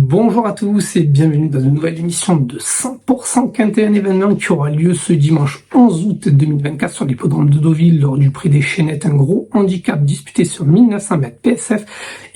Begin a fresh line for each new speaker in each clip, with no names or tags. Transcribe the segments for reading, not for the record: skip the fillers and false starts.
Bonjour à tous et bienvenue dans une nouvelle émission de 100% Quintet, un événement qui aura lieu ce dimanche 11 août 2024 sur l'hippodrome de Deauville lors du prix des Chénettes, un gros handicap disputé sur 1900 mètres PSF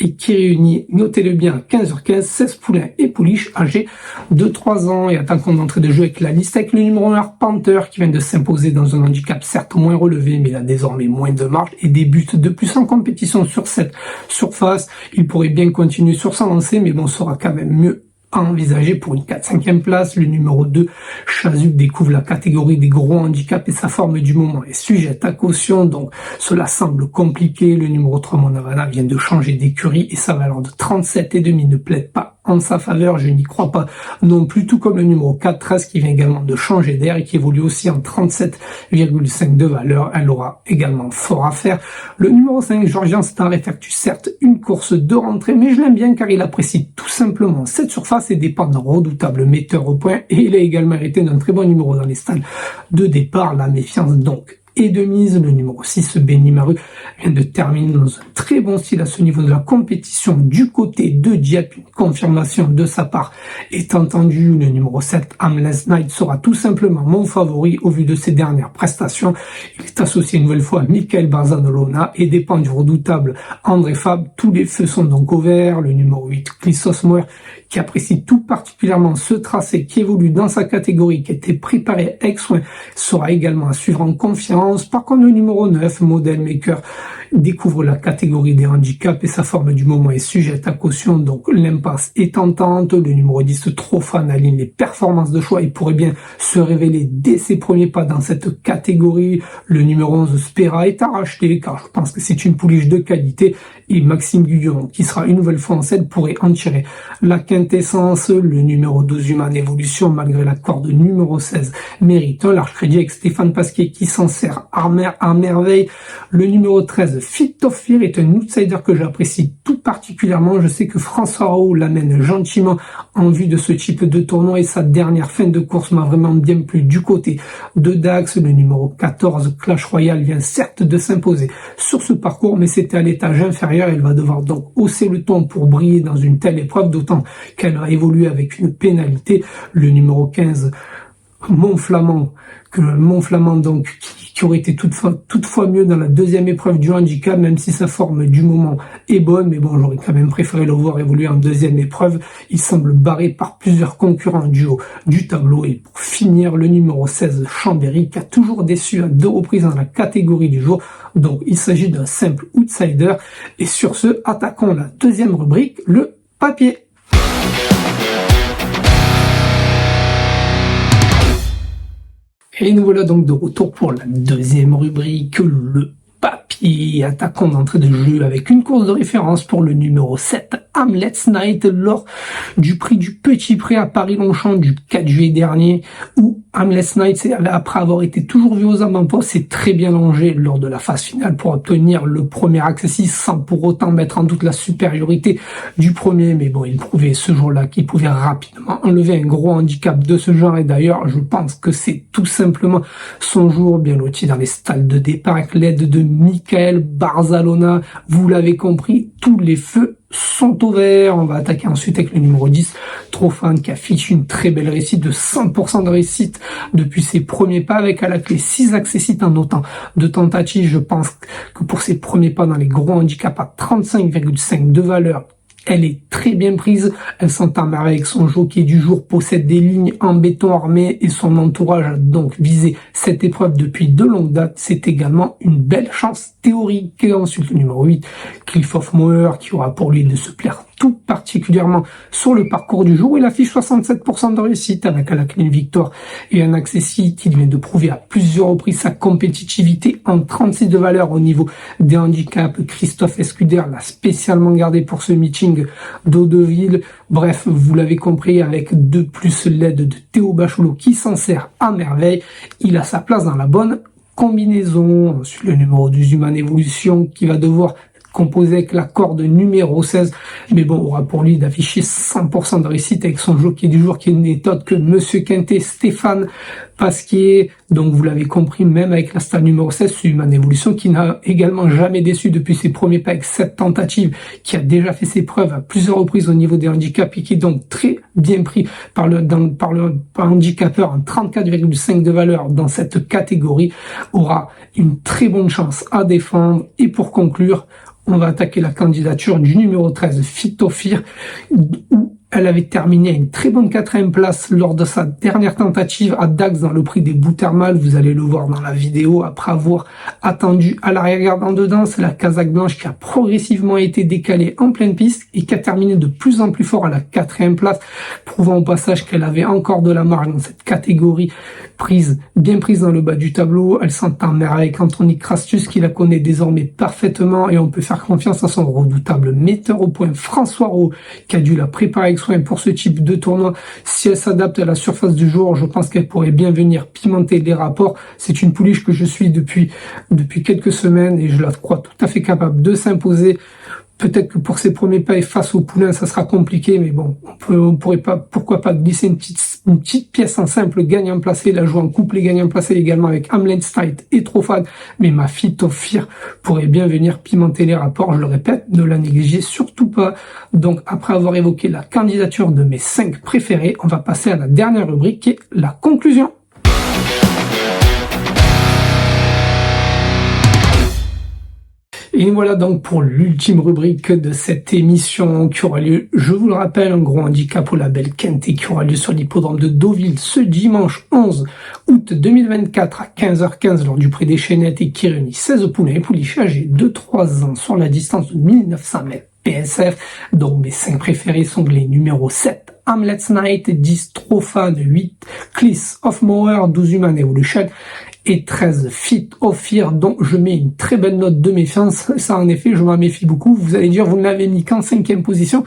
et qui réunit, notez-le bien, à 15h15, 16 poulains et pouliches âgés de 3 ans. Et attaquons d'entrée de jeu avec la liste avec le numéro 1 Panther qui vient de s'imposer dans un handicap certes moins relevé mais il a désormais moins de marge et débute de plus en compétition sur cette surface. Il pourrait bien continuer sur sa lancée mais bon, sera quand même mieux à envisager pour une 4-5e place. Le numéro 2, Chazuk, découvre la catégorie des gros handicaps et sa forme du moment est sujette à caution, donc cela semble compliqué. Le numéro 3, Monavana, vient de changer d'écurie et sa valeur de 37,5 ne plaide pas en sa faveur, je n'y crois pas non plus, tout comme le numéro 4, 13, qui vient également de changer d'air et qui évolue aussi en 37,5 de valeur. Elle aura également fort à faire. Le numéro 5, Georgian Star, effectue certes une course de rentrée, mais je l'aime bien car il apprécie tout simplement cette surface et dépend d'un redoutable metteur au point, et il a également hérité d'un très bon numéro dans les stalles de départ. La méfiance donc et de mise. Le numéro 6, Benny Maru, vient de terminer dans un très bon style à ce niveau de la compétition du côté de Dieppe. Une confirmation de sa part est entendue. Le numéro 7, Aimless Night, sera tout simplement mon favori au vu de ses dernières prestations. Il est associé une nouvelle fois à Michael Barzanolona et dépend du redoutable André Fab. Tous les feux sont donc au vert. Le numéro 8, Clissos Moer, qui apprécie tout particulièrement ce tracé qui évolue dans sa catégorie, qui a été préparé avec soin, sera également à suivre en confiance. Par contre, le numéro 9, Model Maker, découvre la catégorie des handicaps et sa forme du moment est sujette à caution, donc l'impasse est tentante. Le numéro 10, trop fan, aligne les performances de choix, il pourrait bien se révéler dès ses premiers pas dans cette catégorie. Le numéro 11, Spera, est à racheter car je pense que c'est une pouliche de qualité et Maxime Guyon, qui sera une nouvelle fois en selle, pourrait en tirer la quintessence. Le numéro 12, Human Evolution, malgré la corde numéro 16, mérite un large crédit avec Stéphane Pasquier qui s'en sert à merveille. Le numéro 13, Fit of Fear, est un outsider que j'apprécie tout particulièrement. Je sais que François Raoult l'amène gentiment en vue de ce type de tournoi et sa dernière fin de course m'a vraiment bien plu. Du côté de Dax, le numéro 14, Clash Royale, vient certes de s'imposer sur ce parcours, mais c'était à l'étage inférieur. Elle va devoir donc hausser le ton pour briller dans une telle épreuve, d'autant qu'elle va évoluer avec une pénalité. Le numéro 15, Montflamand donc qui aurait été toutefois mieux dans la deuxième épreuve du handicap, même si sa forme du moment est bonne, mais bon, j'aurais quand même préféré le voir évoluer en deuxième épreuve. Il semble barré par plusieurs concurrents du haut du tableau. Et pour finir, le numéro 16, Chambéry, qui a toujours déçu à 2 reprises dans la catégorie du jour, donc il s'agit d'un simple outsider. Et sur ce, attaquons la deuxième rubrique, le papier. Et nous voilà donc de retour pour la deuxième rubrique, le papier. Attaquons d'entrée de jeu avec une course de référence pour le numéro 7, Aimless Night, lors du prix du Petit Prix à Paris-Longchamp du 4 juillet dernier, où Aimless Night, après avoir été toujours vu aux avant-postes, s'est très bien longé lors de la phase finale pour obtenir le premier accessit sans pour autant mettre en doute la supériorité du premier. Mais bon, il prouvait ce jour-là qu'il pouvait rapidement enlever un gros handicap de ce genre. Et d'ailleurs, je pense que c'est tout simplement son jour, bien loti dans les stalles de départ avec l'aide de Michael Barzalona. Vous l'avez compris, tous les feux sont au vert. On va attaquer ensuite avec le numéro 10, Trofan, qui affiche une très belle réussite de 100% de réussite depuis ses premiers pas, avec à la clé 6 accessits en autant de tentatives. Je pense que pour ses premiers pas dans les gros handicaps à 35,5 de valeur, elle est très bien prise, elle s'entend merveille avec son jockey du jour, possède des lignes en béton armé et son entourage a donc visé cette épreuve depuis de longues dates. C'est également une belle chance théorique. Ensuite, le numéro 8, Cliff of Moher, qui aura pour lui de se plaire tout particulièrement sur le parcours du jour. Il affiche 67% de réussite avec à la clé une victoire et un accessit. Il vient de prouver à plusieurs reprises sa compétitivité en 36 de valeur au niveau des handicaps. Christophe Escuder l'a spécialement gardé pour ce meeting d'Audeville. Bref, vous l'avez compris, avec de plus l'aide de Théo Bachelot qui s'en sert à merveille. Il a sa place dans la bonne combinaison. Ensuite, le numéro 12, Human Evolution, qui va devoir composé avec la corde numéro 16, mais bon, on aura pour lui d'afficher 100% de réussite avec son jockey du jour qui n'est autre que Monsieur Quintet, Stéphane Pasquier, donc vous l'avez compris, même avec la stade numéro 16, Suleiman Evolution, qui n'a également jamais déçu depuis ses premiers pas avec 7 tentatives, qui a déjà fait ses preuves à plusieurs reprises au niveau des handicaps et qui est donc très bien pris par handicapeur en 34,5 de valeur dans cette catégorie, aura une très bonne chance à défendre. Et pour conclure, on va attaquer la candidature du numéro 13, Fitofir, où elle avait terminé à une très bonne 4e place lors de sa dernière tentative à Dax dans le prix des bouts thermales. Vous allez le voir dans la vidéo. Après avoir attendu à l'arrière-garde en dedans, c'est la Kazakh blanche qui a progressivement été décalée en pleine piste et qui a terminé de plus en plus fort à la 4e place, prouvant au passage qu'elle avait encore de la marge dans cette catégorie bien prise dans le bas du tableau. Elle s'entend avec Anthony Crastus qui la connaît désormais parfaitement et on peut faire confiance à son redoutable metteur au point François Roux qui a dû la préparer avec soin pour ce type de tournoi. Si elle s'adapte à la surface du jour, je pense qu'elle pourrait bien venir pimenter les rapports. C'est une pouliche que je suis depuis quelques semaines et je la crois tout à fait capable de s'imposer. Peut-être que pour ses premiers pas et face au poulain, ça sera compliqué, mais bon, pourquoi pas glisser une petite pièce en simple gagnant placé, la jouer en couple et gagnant placé également avec Hamlet Stite et Trofad, mais ma Fitofir pourrait bien venir pimenter les rapports, je le répète, ne la négligez surtout pas. Donc, après avoir évoqué la candidature de mes 5 préférés, on va passer à la dernière rubrique qui est la conclusion. Et voilà donc pour l'ultime rubrique de cette émission qui aura lieu, je vous le rappelle, un gros handicap au label Quintet qui aura lieu sur l'hippodrome de Deauville ce dimanche 11 août 2024 à 15h15 lors du prix des Chénettes et qui réunit 16 poulains et pouliches âgés de 3 ans sur la distance de 1900 mètres PSF, dont mes 5 préférés sont les numéros 7, Hamlet's Night, 10, Trofad, 8, Cliss of Mower, 12, Human Evolution, et 13 Fitofir, dont je mets une très belle note de méfiance. Ça, en effet, je m'en méfie beaucoup. Vous allez dire, vous ne l'avez mis qu'en 5e position.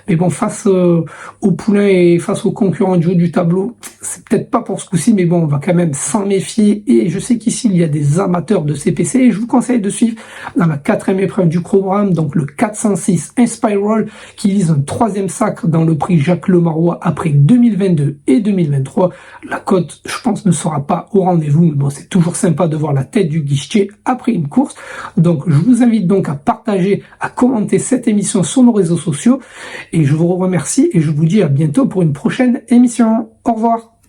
Mais bon, face au poulain et face aux concurrents du haut du tableau, c'est peut-être pas pour ce coup-ci, mais bon, on va quand même s'en méfier. Et je sais qu'ici, il y a des amateurs de CPC et je vous conseille de suivre dans la 4e épreuve du programme, donc le 406 Inspiral, qui vise un 3e sacre dans le prix Jacques Lemarois après 2022 et 2023. La cote, je pense, ne sera pas au rendez-vous, mais bon, c'est toujours sympa de voir la tête du guichetier après une course. Donc, je vous invite donc à partager, à commenter cette émission sur nos réseaux sociaux. Et je vous remercie et je vous dis à bientôt pour une prochaine émission. Au revoir.